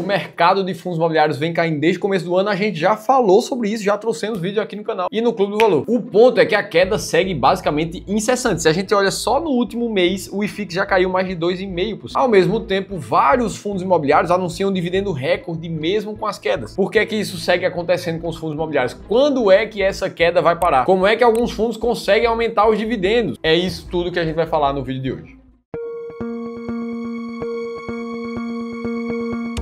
mercado de fundos imobiliários vem caindo desde o começo do ano, a gente já falou sobre isso, já trouxemos vídeo aqui no canal e no Clube do Valor. O ponto é que a queda segue basicamente incessante. Se a gente olha só no último mês, o IFIX já caiu mais de 2,5%. Ao mesmo tempo, vários fundos imobiliários anunciam dividendo recorde mesmo com as quedas. Por que é que isso segue acontecendo com os fundos imobiliários? Quando é que essa queda vai parar? Como é que alguns fundos conseguem aumentar os dividendos? É isso tudo que a gente vai falar no vídeo de hoje.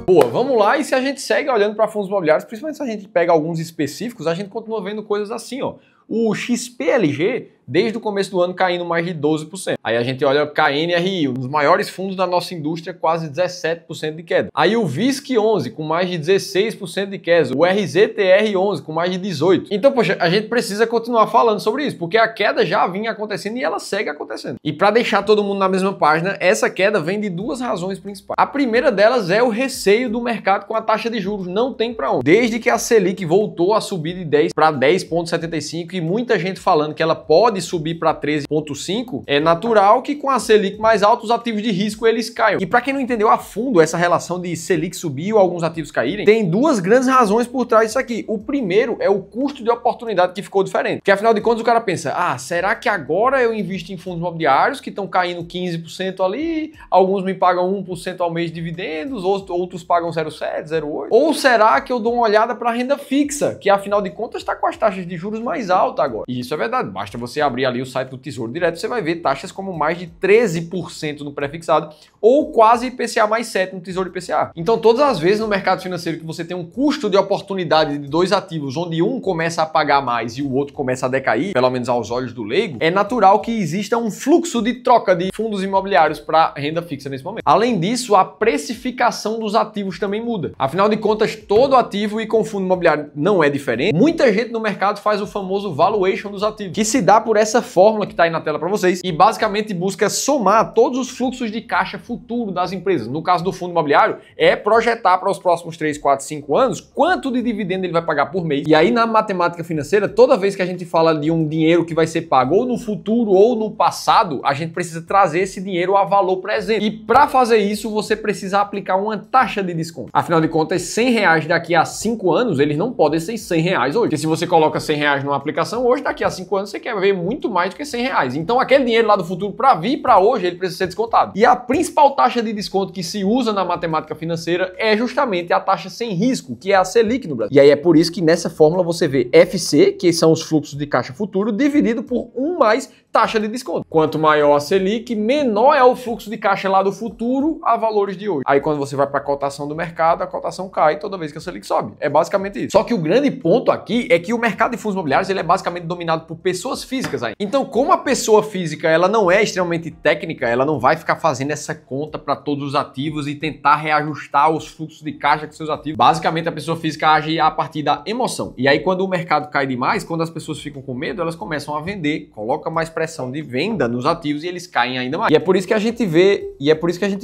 Boa, vamos lá, e se a gente segue olhando para fundos imobiliários, principalmente se a gente pega alguns específicos, a gente continua vendo coisas assim, ó. O XPLG, desde o começo do ano, caindo mais de 12%. Aí a gente olha o KNRI, um dos maiores fundos da nossa indústria, quase 17% de queda. Aí o VISC11, com mais de 16% de queda. O RZTR11, com mais de 18%. Então, poxa, a gente precisa continuar falando sobre isso, porque a queda já vinha acontecendo e ela segue acontecendo. E para deixar todo mundo na mesma página, essa queda vem de duas razões principais. A primeira delas é o receio do mercado com a taxa de juros. Não tem para onde. Desde que a Selic voltou a subir de 10 para 10,75 e muita gente falando que ela pode subir para 13,5, é natural que com a Selic mais alta os ativos de risco eles caiam. E para quem não entendeu a fundo essa relação de Selic subir ou alguns ativos caírem, tem duas grandes razões por trás disso aqui. O primeiro é o custo de oportunidade que ficou diferente. Porque afinal de contas o cara pensa, será que agora eu invisto em fundos imobiliários que estão caindo 15% ali, alguns me pagam 1% ao mês de dividendos, outros pagam 0,7, 0,8? Ou será que eu dou uma olhada para a renda fixa, que afinal de contas está com as taxas de juros mais altas agora? E isso é verdade, basta você abrir ali o site do Tesouro Direto, você vai ver taxas como mais de 13% no pré-fixado ou quase IPCA mais 7 no Tesouro IPCA. Então todas as vezes no mercado financeiro que você tem um custo de oportunidade de dois ativos, onde um começa a pagar mais e o outro começa a decair, pelo menos aos olhos do leigo, é natural que exista um fluxo de troca de fundos imobiliários para renda fixa nesse momento. Além disso, a precificação dos ativos também muda. Afinal de contas, todo ativo e com fundo imobiliário não é diferente. Muita gente no mercado faz o famoso valuation dos ativos, que se dá por essa fórmula que está aí na tela para vocês e basicamente busca somar todos os fluxos de caixa futuro das empresas. No caso do fundo imobiliário, é projetar para os próximos 3, 4, 5 anos quanto de dividendo ele vai pagar por mês. E aí na matemática financeira, toda vez que a gente fala de um dinheiro que vai ser pago ou no futuro ou no passado, a gente precisa trazer esse dinheiro a valor presente. E para fazer isso, você precisa aplicar uma taxa de desconto. Afinal de contas, R$100 daqui a 5 anos, eles não podem ser R$100 hoje. Porque se você coloca R$100 numa aplicação hoje, daqui a 5 anos você quer ver muito mais do que R$100. Então aquele dinheiro lá do futuro para vir para hoje, ele precisa ser descontado. E a principal taxa de desconto que se usa na matemática financeira é justamente a taxa sem risco, que é a Selic no Brasil. E aí é por isso que nessa fórmula você vê FC, que são os fluxos de caixa futuro, dividido por 1 mais taxa de desconto. Quanto maior a Selic, menor é o fluxo de caixa lá do futuro a valores de hoje. Aí quando você vai para a cotação do mercado, a cotação cai toda vez que a Selic sobe. É basicamente isso. Só que o grande ponto aqui é que o mercado de fundos imobiliários ele é basicamente dominado por pessoas físicas aí. Então, como a pessoa física ela não é extremamente técnica, ela não vai ficar fazendo essa conta para todos os ativos e tentar reajustar os fluxos de caixa com seus ativos. Basicamente, a pessoa física age a partir da emoção. E aí, quando o mercado cai demais, quando as pessoas ficam com medo, elas começam a vender, coloca mais pressão de venda nos ativos e eles caem ainda mais. E é por isso que a gente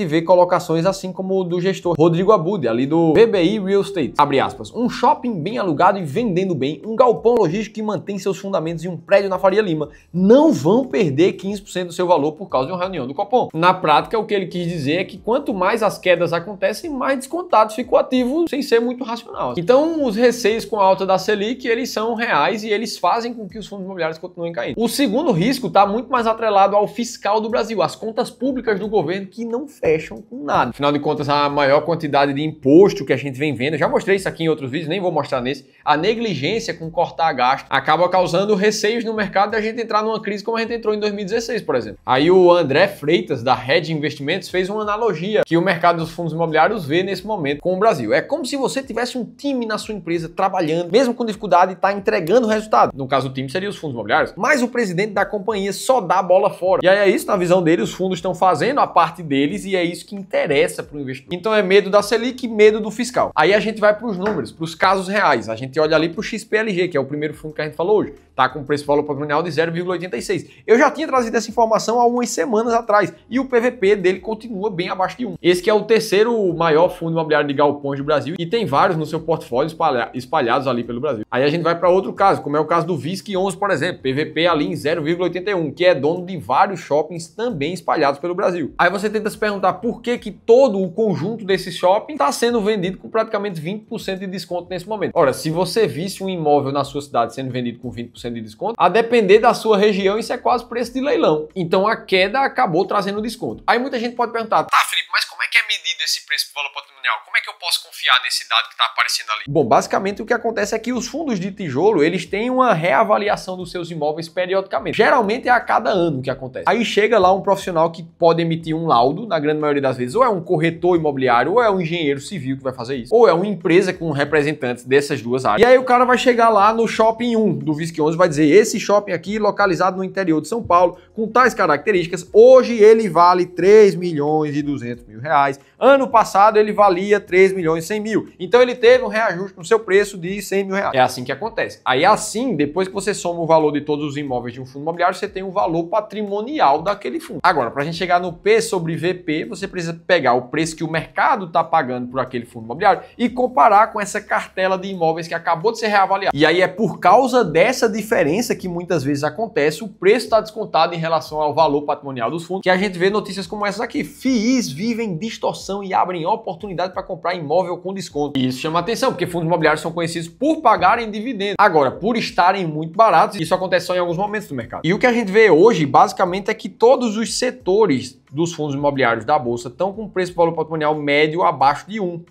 vê colocações assim como o do gestor Rodrigo Abud, ali do VBI Real Estate. Abre aspas. Um shopping bem alugado e vendendo bem, um galpão logístico que mantém seus fundamentos em um prédio na Faria Lima, não vão perder 15% do seu valor por causa de uma reunião do Copom. Na prática, o que ele quis dizer é que quanto mais as quedas acontecem, mais descontados fica o ativo sem ser muito racional. Então, os receios com a alta da Selic, eles são reais e eles fazem com que os fundos imobiliários continuem caindo. O segundo risco está muito mais atrelado ao fiscal do Brasil, às contas públicas do governo que não fecham com nada. Afinal de contas, a maior quantidade de imposto que a gente vem vendo, já mostrei isso aqui em outros vídeos, nem vou mostrar nesse, a negligência com cortar gasto acaba causando receios no mercado da gente entrar numa crise como a gente entrou em 2016, por exemplo. Aí o André Freitas, da Hedge Investimentos, fez uma analogia que o mercado dos fundos imobiliários vê nesse momento com o Brasil. É como se você tivesse um time na sua empresa trabalhando, mesmo com dificuldade, e está entregando resultado. No caso, o time seria os fundos imobiliários, mas o presidente da companhia só dá a bola fora. E aí é isso, na visão dele, os fundos estão fazendo a parte deles e é isso que interessa para o investidor. Então é medo da Selic, medo do fiscal. Aí a gente vai para os números, para os casos reais. A gente olha ali para o XPLG, que é o primeiro fundo que a gente falou hoje. Tá com preço-valor patrimonial de 0,86. Eu já tinha trazido essa informação há umas semanas atrás e o PVP dele continua bem abaixo de 1. Esse que é o terceiro maior fundo imobiliário de galpões do Brasil e tem vários no seu portfólio espalhados ali pelo Brasil. Aí a gente vai para outro caso, como é o caso do VISC11, por exemplo, PVP ali em 0,86. 81, que é dono de vários shoppings também espalhados pelo Brasil. Aí você tenta se perguntar por que todo o conjunto desses shoppings está sendo vendido com praticamente 20% de desconto nesse momento. Ora, se você visse um imóvel na sua cidade sendo vendido com 20% de desconto, a depender da sua região, isso é quase preço de leilão. Então a queda acabou trazendo desconto. Aí muita gente pode perguntar, tá, Felipe, mas como é que é medido esse preço por valor patrimonial? Como é que eu posso confiar nesse dado que está aparecendo ali? Bom, basicamente o que acontece é que os fundos de tijolo, eles têm uma reavaliação dos seus imóveis periodicamente. Geralmente é a cada ano que acontece. Aí chega lá um profissional que pode emitir um laudo, na grande maioria das vezes, ou é um corretor imobiliário, ou é um engenheiro civil que vai fazer isso, ou é uma empresa com representantes dessas duas áreas. E aí o cara vai chegar lá no shopping 1 do VISC 11 e vai dizer, esse shopping aqui, localizado no interior de São Paulo, com tais características, hoje ele vale 3 milhões e 200 mil reais. Ano passado ele valia 3 milhões e 100 mil. Então ele teve um reajuste no seu preço de 100 mil reais. É assim que acontece. Aí assim, depois que você soma o valor de todos os imóveis de um fundo imobiliário, você tem o valor patrimonial daquele fundo. Agora, para a gente chegar no P sobre VP, você precisa pegar o preço que o mercado está pagando por aquele fundo imobiliário e comparar com essa cartela de imóveis que acabou de ser reavaliada. E aí é por causa dessa diferença que muitas vezes acontece, o preço está descontado em relação ao valor patrimonial dos fundos, que a gente vê notícias como essas aqui. FIIs vivem distorção e abrem oportunidade para comprar imóvel com desconto. E isso chama atenção, porque fundos imobiliários são conhecidos por pagarem dividendos. Agora, por estarem muito baratos, isso acontece só em alguns momentos do mercado. E o que a gente vê hoje, basicamente, é que todos os setores dos fundos imobiliários da Bolsa estão com preço de valor patrimonial médio abaixo de 1.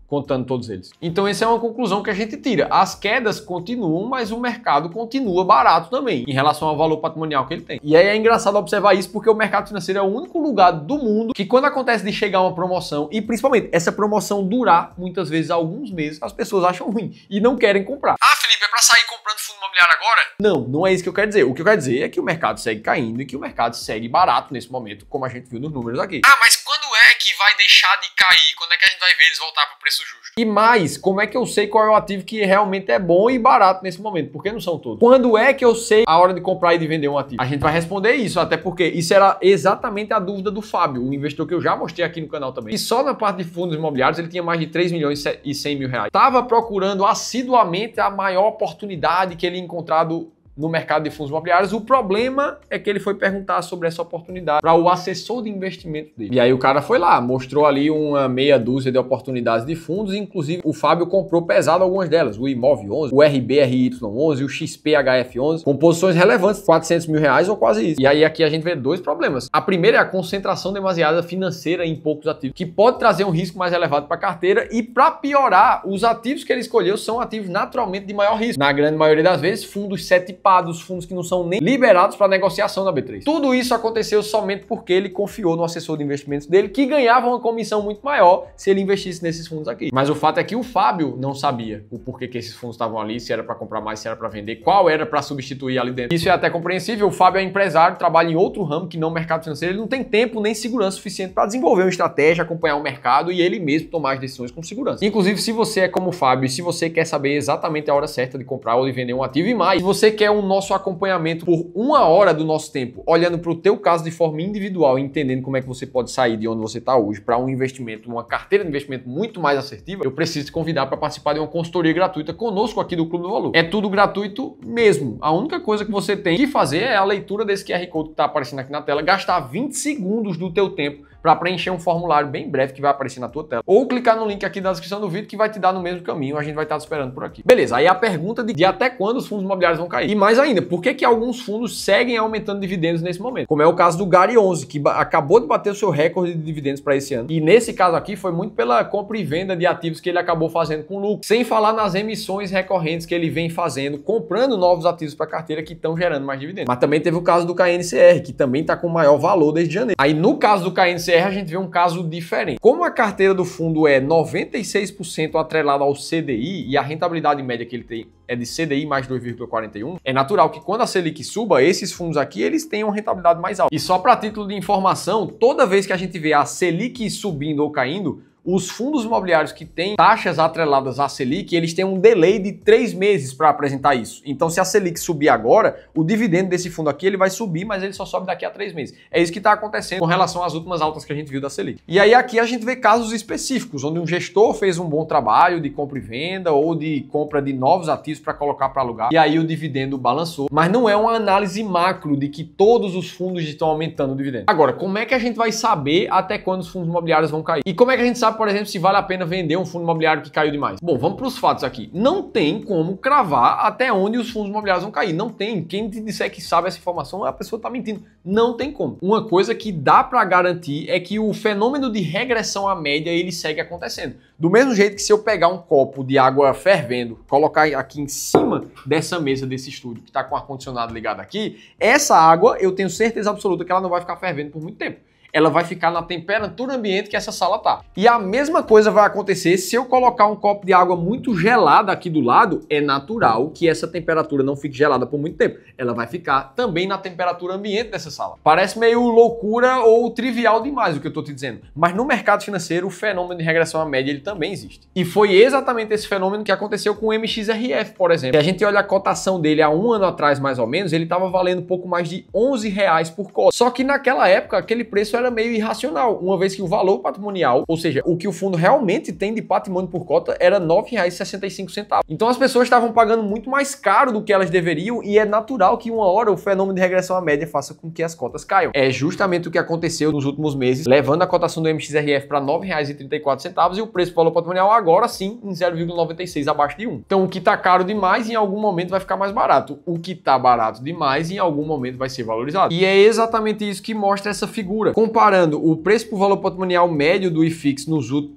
Contando todos eles. Então essa é uma conclusão que a gente tira. As quedas continuam, mas o mercado continua barato também, em relação ao valor patrimonial que ele tem. E aí é engraçado observar isso, porque o mercado financeiro é o único lugar do mundo que quando acontece de chegar uma promoção, e principalmente essa promoção durar, muitas vezes alguns meses, as pessoas acham ruim e não querem comprar. Ah, Felipe, é para sair comprando fundo imobiliário agora? Não, não é isso que eu quero dizer. O que eu quero dizer é que o mercado segue caindo e que o mercado segue barato nesse momento, como a gente viu nos números aqui. Ah, mas quando é que vai deixar de cair? Quando é que a gente vai ver eles voltar para o preço justo? E mais, como é que eu sei qual é o ativo que realmente é bom e barato nesse momento? Porque não são todos. Quando é que eu sei a hora de comprar e de vender um ativo? A gente vai responder isso, até porque isso era exatamente a dúvida do Fábio, um investidor que eu já mostrei aqui no canal também. E só na parte de fundos imobiliários ele tinha mais de 3 milhões e 100 mil reais. Estava procurando assiduamente a maior oportunidade que ele ia encontrado no mercado de fundos imobiliários. O problema é que ele foi perguntar sobre essa oportunidade para o assessor de investimento dele. E aí o cara foi lá, mostrou ali uma meia dúzia de oportunidades de fundos, inclusive o Fábio comprou pesado algumas delas, o IMOV 11, o RBRY 11, o XPHF 11, com posições relevantes, 400 mil reais ou quase isso. E aí aqui a gente vê dois problemas. A primeira é a concentração demasiada financeira em poucos ativos, que pode trazer um risco mais elevado para a carteira, e para piorar, os ativos que ele escolheu são ativos naturalmente de maior risco. Na grande maioria das vezes, fundos dos fundos que não são nem liberados para negociação na B3. Tudo isso aconteceu somente porque ele confiou no assessor de investimentos dele, que ganhava uma comissão muito maior se ele investisse nesses fundos aqui. Mas o fato é que o Fábio não sabia o porquê que esses fundos estavam ali, se era para comprar mais, se era para vender, qual era para substituir ali dentro. Isso é até compreensível. O Fábio é empresário, trabalha em outro ramo que não o mercado financeiro, ele não tem tempo nem segurança suficiente para desenvolver uma estratégia, acompanhar o mercado e ele mesmo tomar as decisões com segurança. Inclusive, se você é como o Fábio e se você quer saber exatamente a hora certa de comprar ou de vender um ativo, e mais, se você quer o nosso acompanhamento por 1 hora do nosso tempo, olhando para o teu caso de forma individual e entendendo como é que você pode sair de onde você está hoje para um investimento, uma carteira de investimento muito mais assertiva, eu preciso te convidar para participar de uma consultoria gratuita conosco aqui do Clube do Valor. É tudo gratuito mesmo. A única coisa que você tem que fazer é a leitura desse QR Code que está aparecendo aqui na tela, gastar 20 segundos do teu tempo para preencher um formulário bem breve que vai aparecer na tua tela. Ou clicar no link aqui da descrição do vídeo que vai te dar no mesmo caminho, a gente vai estar te esperando por aqui. Beleza, aí a pergunta de até quando os fundos imobiliários vão cair. E mais ainda, por que alguns fundos seguem aumentando dividendos nesse momento? Como é o caso do GARI 11, que acabou de bater o seu recorde de dividendos para esse ano. E nesse caso aqui foi muito pela compra e venda de ativos que ele acabou fazendo com lucro. Sem falar nas emissões recorrentes que ele vem fazendo, comprando novos ativos para a carteira que estão gerando mais dividendos. Mas também teve o caso do KNCR, que também está com maior valor desde janeiro. Aí no caso do KNCR, a gente vê um caso diferente. Como a carteira do fundo é 96% atrelada ao CDI e a rentabilidade média que ele tem é de CDI mais 2,41, é natural que quando a Selic suba, esses fundos aqui, eles tenham uma rentabilidade mais alta. E só para título de informação, toda vez que a gente vê a Selic subindo ou caindo, os fundos imobiliários que têm taxas atreladas à Selic, eles têm um delay de 3 meses para apresentar isso. Então, se a Selic subir agora, o dividendo desse fundo aqui ele vai subir, mas ele só sobe daqui a 3 meses. É isso que está acontecendo com relação às últimas altas que a gente viu da Selic. E aí aqui a gente vê casos específicos, onde um gestor fez um bom trabalho de compra e venda ou de compra de novos ativos para colocar para alugar, e aí o dividendo balançou. Mas não é uma análise macro de que todos os fundos estão aumentando o dividendo. Agora, como é que a gente vai saber até quando os fundos imobiliários vão cair? E como é que a gente sabe, por exemplo, se vale a pena vender um fundo imobiliário que caiu demais? Bom, vamos para os fatos aqui. Não tem como cravar até onde os fundos imobiliários vão cair. Não tem. Quem te disser que sabe essa informação, a pessoa está mentindo. Não tem como. Uma coisa que dá para garantir é que o fenômeno de regressão à média, ele segue acontecendo. Do mesmo jeito que se eu pegar um copo de água fervendo, colocar aqui em cima dessa mesa desse estúdio, que está com o ar-condicionado ligado aqui, essa água, eu tenho certeza absoluta que ela não vai ficar fervendo por muito tempo. Ela vai ficar na temperatura ambiente que essa sala tá. E a mesma coisa vai acontecer se eu colocar um copo de água muito gelada aqui do lado. É natural que essa temperatura não fique gelada por muito tempo. Ela vai ficar também na temperatura ambiente dessa sala. Parece meio loucura ou trivial demais o que eu tô te dizendo. Mas no mercado financeiro, o fenômeno de regressão à média, ele também existe. E foi exatamente esse fenômeno que aconteceu com o MXRF, por exemplo. Se a gente olha a cotação dele há um ano atrás, mais ou menos, ele estava valendo pouco mais de R$11 por cota. Só que naquela época, aquele preço era meio irracional, uma vez que o valor patrimonial, ou seja, o que o fundo realmente tem de patrimônio por cota, era R$ 9,65. Então as pessoas estavam pagando muito mais caro do que elas deveriam e é natural que uma hora o fenômeno de regressão à média faça com que as cotas caiam. É justamente o que aconteceu nos últimos meses, levando a cotação do MXRF para R$ 9,34 e o preço do valor patrimonial agora sim em 0,96 abaixo de 1. Então o que está caro demais em algum momento vai ficar mais barato. O que está barato demais em algum momento vai ser valorizado. E é exatamente isso que mostra essa figura. Comparando o preço por valor patrimonial médio do IFIX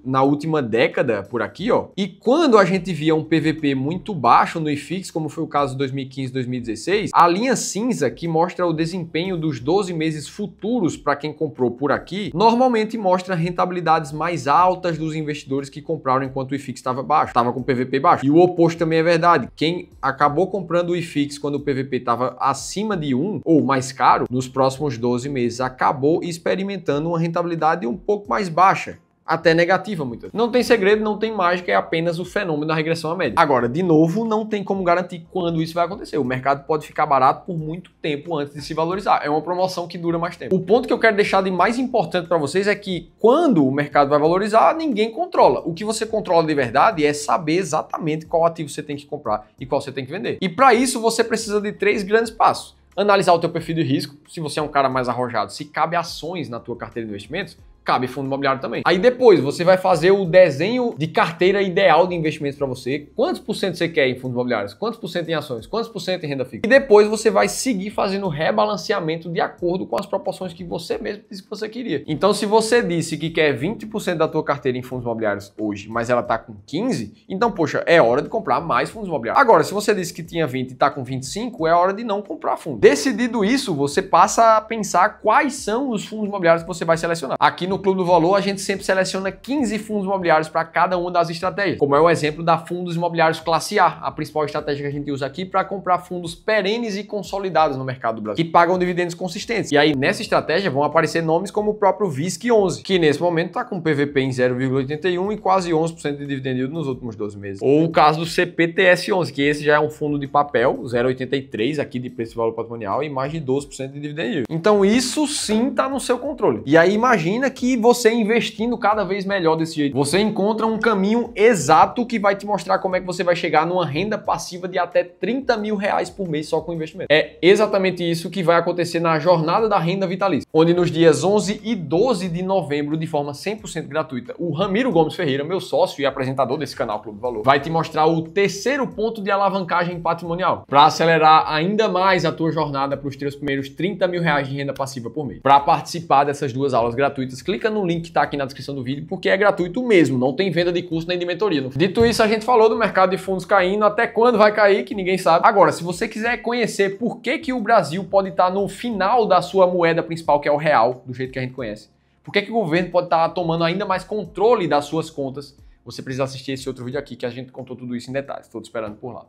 na última década, por aqui, ó, e quando a gente via um PVP muito baixo no IFIX, como foi o caso de 2015 e 2016, a linha cinza, que mostra o desempenho dos 12 meses futuros para quem comprou por aqui, normalmente mostra rentabilidades mais altas dos investidores que compraram enquanto o IFIX estava baixo, estava com PVP baixo. E o oposto também é verdade. Quem acabou comprando o IFIX quando o PVP estava acima de 1 ou mais caro, nos próximos 12 meses acabou experimentando uma rentabilidade um pouco mais baixa, até negativa muitas vezes. Não tem segredo, não tem mágica, é apenas o fenômeno da regressão à média. Agora, de novo, não tem como garantir quando isso vai acontecer. O mercado pode ficar barato por muito tempo antes de se valorizar. É uma promoção que dura mais tempo. O ponto que eu quero deixar de mais importante para vocês é que quando o mercado vai valorizar, ninguém controla. O que você controla de verdade é saber exatamente qual ativo você tem que comprar e qual você tem que vender. E para isso você precisa de 3 grandes passos. Analisar o teu perfil de risco, se você é um cara mais arrojado, se cabe ações na tua carteira de investimentos, cabe fundo imobiliário também. Aí depois você vai fazer o desenho de carteira ideal de investimentos para você. Quantos por cento você quer em fundos imobiliários? Quantos por cento em ações? Quantos por cento em renda fixa? E depois você vai seguir fazendo o rebalanceamento de acordo com as proporções que você mesmo disse que você queria. Então se você disse que quer 20% da tua carteira em fundos imobiliários hoje, mas ela tá com 15%, então poxa, é hora de comprar mais fundos imobiliários. Agora, se você disse que tinha 20 e tá com 25, é hora de não comprar fundo. Decidido isso, você passa a pensar quais são os fundos imobiliários que você vai selecionar. Aqui no Clube do Valor, a gente sempre seleciona 15 fundos imobiliários para cada uma das estratégias, como é o exemplo da fundos imobiliários classe A, a principal estratégia que a gente usa aqui para comprar fundos perenes e consolidados no mercado do Brasil, que pagam dividendos consistentes. E aí, nessa estratégia, vão aparecer nomes como o próprio VISC11, que nesse momento está com PVP em 0,81 e quase 11% de dividend yield nos últimos 12 meses. Ou o caso do CPTS11, que esse já é um fundo de papel, 0,83 aqui de preço e valor patrimonial e mais de 12% de dividend yield. Então, isso sim está no seu controle. E aí, imagina que você investindo cada vez melhor desse jeito, você encontra um caminho exato que vai te mostrar como é que você vai chegar numa renda passiva de até R$30 mil por mês só com investimento. É exatamente isso que vai acontecer na Jornada da Renda Vitalícia, onde nos dias 11 e 12 de novembro, de forma 100% gratuita, o Ramiro Gomes Ferreira, meu sócio e apresentador desse canal Clube do Valor, vai te mostrar o terceiro ponto de alavancagem patrimonial para acelerar ainda mais a tua jornada para os teus primeiros R$30 mil de renda passiva por mês. Para participar dessas 2 aulas gratuitas, clica no link que está aqui na descrição do vídeo, porque é gratuito mesmo, não tem venda de curso nem de mentoria. Dito isso, a gente falou do mercado de fundos caindo, até quando vai cair, que ninguém sabe. Agora, se você quiser conhecer por que o Brasil pode estar no final da sua moeda principal, que é o real, do jeito que a gente conhece, por que o governo pode estar tomando ainda mais controle das suas contas, você precisa assistir esse outro vídeo aqui, que a gente contou tudo isso em detalhes. Estou te esperando por lá.